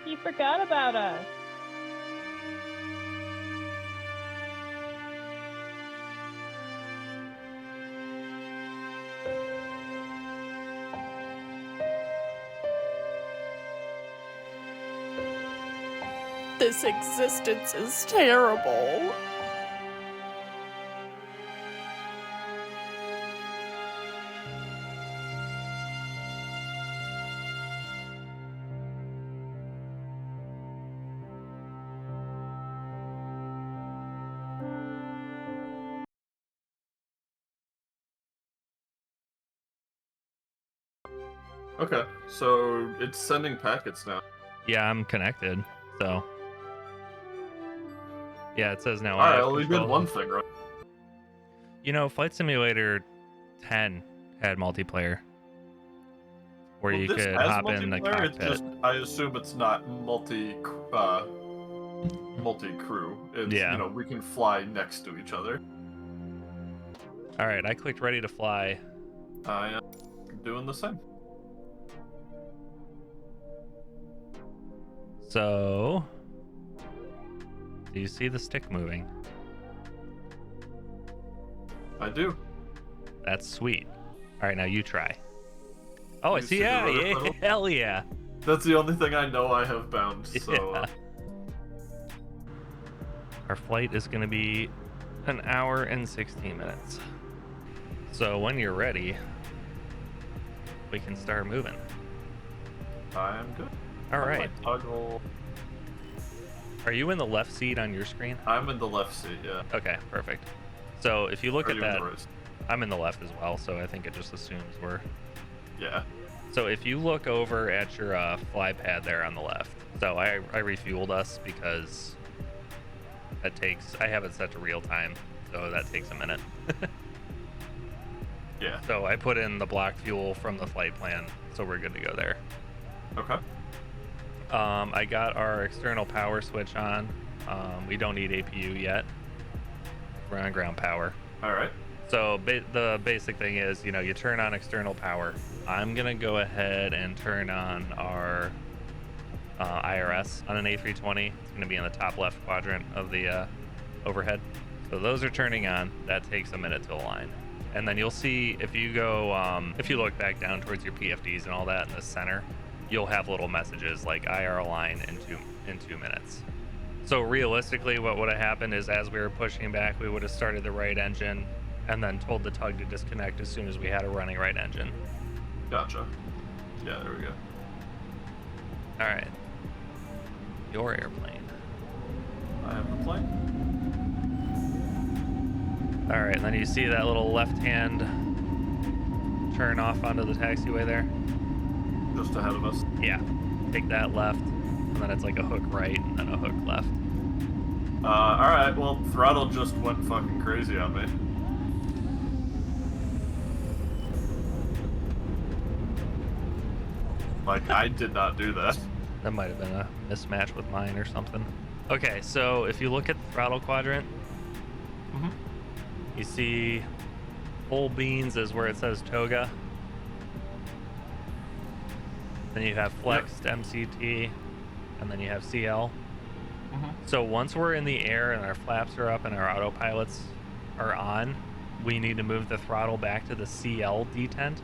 he forgot about us. This existence is terrible. Okay, so it's sending packets now. Yeah, I'm connected, so. Yeah, it says now. Alright, well, we did one thing, right? You know, Flight Simulator 10 had multiplayer. Where you could hop in the cockpit. It's just, I assume it's not multi-crew. It's, yeah. You know, we can fly next to each other. Alright, I clicked ready to fly. I am doing the same. So, do you see the stick moving? I do. That's sweet. All right, now you try. Oh, I You see. see the Yeah, rudder yeah, pedal? hell yeah. That's the only thing I know I have bound, so... Yeah. Our flight is going to be 1 hour and 16 minutes. So when you're ready, we can start moving. I am good. All right. Toggle. Are you in the left seat on your screen? I'm in the left seat, yeah. Okay, perfect. So if you look Are at you in that, the right seat? I'm in the left as well, so I think it just assumes we're... Yeah. So if you look over at your fly pad there on the left, so I refueled us because that takes, I have it set to real time, so that takes a minute. Yeah. So I put in the block fuel from the flight plan, so we're good to go there. Okay. I got our external power switch on. We don't need APU yet. We're on ground power. All right. So the basic thing is, you know, you turn on external power. I'm gonna go ahead and turn on our IRS on an A320. It's gonna be in the top left quadrant of the overhead. So those are turning on. That takes a minute to align. And then you'll see if you go, if you look back down towards your PFDs and all that in the center, you'll have little messages like IR align in 2 minutes. So realistically, what would have happened is as we were pushing back, we would have started the right engine and then told the tug to disconnect as soon as we had a running right engine. Gotcha. Yeah, there we go. All right. Your airplane. I have the plane. All right, and then you see that little left-hand turn off onto the taxiway there? Just ahead of us. Yeah. Take that left, and then it's like a hook right and then a hook left. Alright, well, throttle just went fucking crazy on me. Like, I did not do that. That might have been a mismatch with mine or something. Okay, so if you look at the throttle quadrant, you see full beans is where it says toga. Then you have flexed MCT, and then you have CL. So once we're in the air and our flaps are up and our autopilots are on, we need to move the throttle back to the CL detent.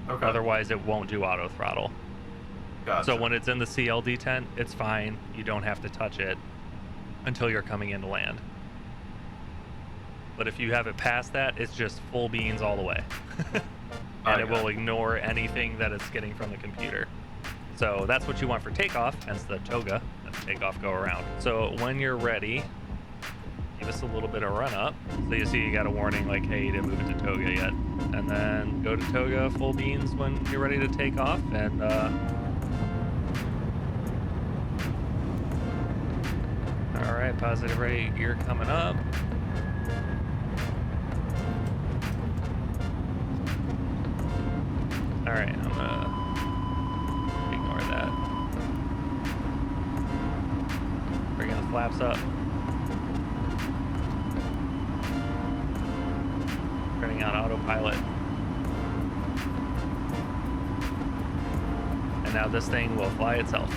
Okay. Otherwise, it won't do auto throttle. Gotcha. So when it's in the CL detent, it's fine. You don't have to touch it until you're coming in to land. But if you have it past that, it's just full beans all the way. And it will ignore anything that it's getting from the computer. So that's what you want for takeoff, hence the toga, and takeoff go around. So when you're ready, give us a little bit of run up. So you see you got a warning like, hey, you didn't move it to toga yet. And then go to toga full beans when you're ready to take off. And all right, positive right gear coming up. All right, I'm gonna ignore that. Bringing the flaps up. Turning on autopilot. And now this thing will fly itself.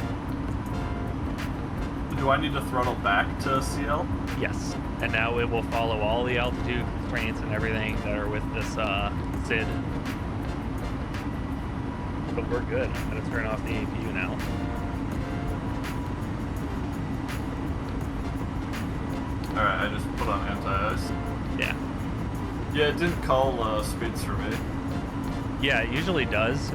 do I need to throttle back to CL? Yes. And now it will follow all the altitude constraints and everything that are with this SID. But we're good. I'm going to turn off the APU now. Alright, I just put on anti-ice. Yeah. Yeah, it didn't call speeds for me. Yeah, it usually does.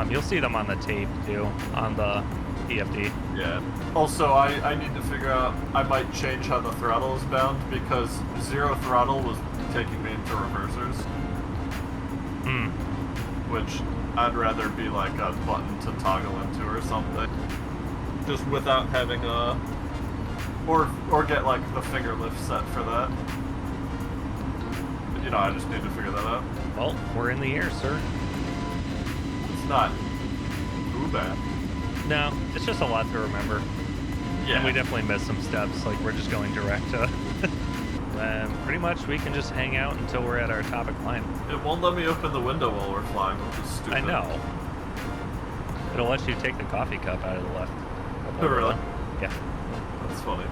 You'll see them on the tape too, on the PFD. Yeah. Also, I need to figure out, I might change how the throttle is bound because zero throttle was taking me into reversers. Which I'd rather be like a button to toggle into or something. Just without having a... Or get like the finger lift set for that. But, you know, I just need to figure that out. Well, we're in the air, sir. It's not too bad. No, it's just a lot to remember. Yeah. And we definitely missed some steps, like we're just going direct to... Then pretty much we can just hang out until we're at our topic climb. It won't let me open the window while we're flying, which is stupid. I know. It'll let you take the coffee cup out of the left. Oh, really? Yeah. That's funny.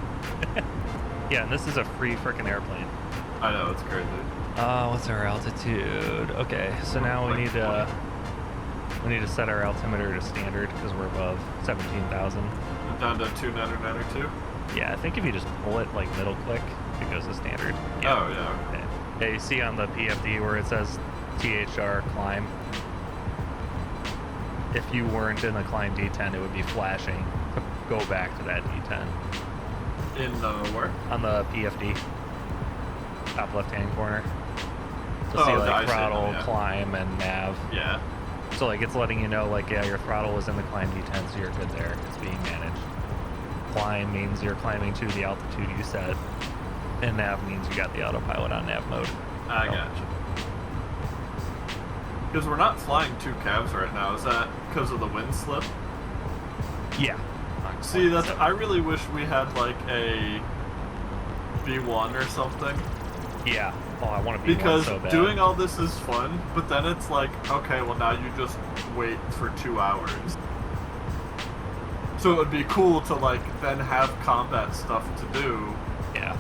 Yeah, and this is a free frickin' airplane. I know, it's crazy. What's our altitude? Okay, so now we need to set our altimeter to standard because we're above 17,000. Down to 2992? Yeah, I think if you just pull it like middle click, it goes to standard. Yeah. Oh, yeah. Okay. Yeah, you see on the PFD where it says THR climb. If you weren't in the climb D10, it would be flashing to go back to that D10. In where? On the PFD, top left-hand corner. So Oh, see I like see throttle, them, yeah. climb, and nav. Yeah. So like it's letting you know like, yeah, your throttle is in the climb D10, so you're good there. It's being managed. Climb means you're climbing to the altitude you set. And nav means you got the autopilot on nav mode. I gotcha. Because we're not flying two cabs right now. Is that because of the wind slip? Yeah. See, that's. I really wish we had like a B1 or something. Yeah. Oh, I want to be Because so bad. doing all this is fun, but then it's like, okay, well now you just wait for 2 hours. So it would be cool to like then have combat stuff to do. Yeah.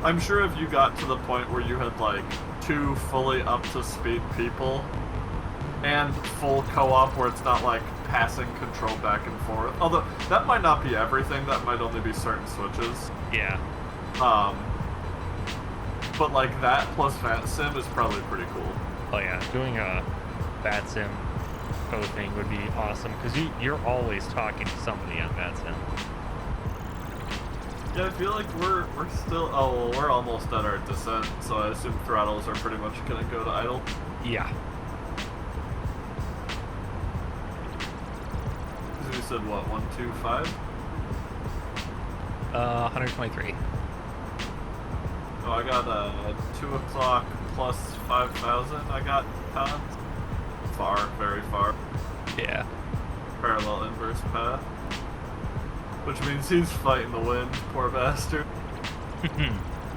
I'm sure if you got to the point where you had like 2 fully up to speed people and full co-op where it's not like passing control back and forth. Although that might not be everything, that might only be certain switches. Yeah. But like that plus flightsim is probably pretty cool. Oh yeah, doing a flightsim code thing would be awesome because you're always talking to somebody on flightsim. Yeah, I feel like we're still. Oh, well, we're almost at our descent, so I assume throttles are pretty much gonna go to idle. Yeah. Because we said what, 125? 123. Oh, I got 2 o'clock plus 5,000. I got pounds. Far, very far. Yeah. Parallel inverse path. Which means he's fighting the wind, poor bastard.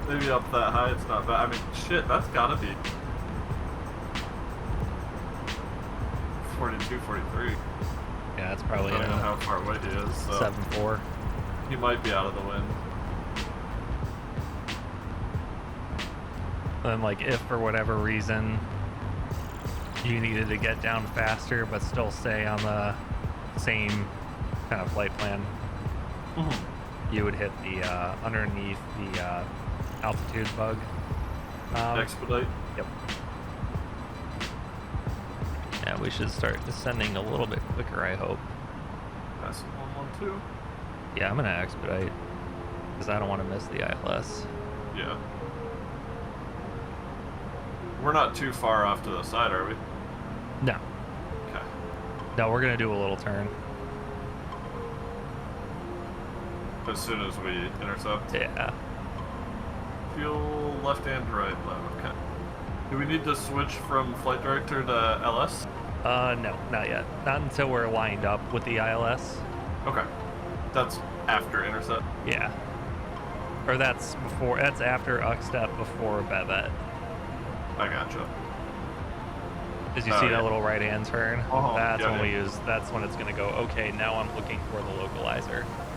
Maybe up that high, it's not bad. I mean, shit, that's gotta be 42, 43. Yeah, that's probably I don't know how far away he is. So 7-4. he might be out of the wind. And like if for whatever reason you needed to get down faster but still stay on the same kind of flight plan, you would hit the underneath the altitude bug. Expedite? Yep. Yeah, we should start descending a little bit quicker, I hope. Passing 112. Yeah, I'm gonna expedite because I don't want to miss the ILS. Yeah. We're not too far off to the side, are we? No. Okay. No, we're gonna do a little turn. As soon as we intercept. Yeah. Fuel left and right left. Okay. Do we need to switch from flight director to LS? No, not yet. Not until we're lined up with the ILS. Okay. That's after intercept. Yeah. Or that's before. That's after step before Bevet. I gotcha. As you Oh, see yeah. that little right-hand turn, Oh, that's yeah, when yeah. we use. That's when it's gonna go. Okay, now I'm looking for the localizer.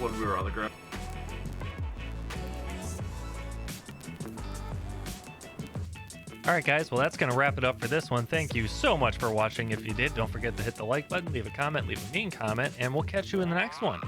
when we were on the ground. All right, guys. Well, that's going to wrap it up for this one. Thank you so much for watching. If you did, don't forget to hit the like button, leave a comment, leave a mean comment, and we'll catch you in the next one.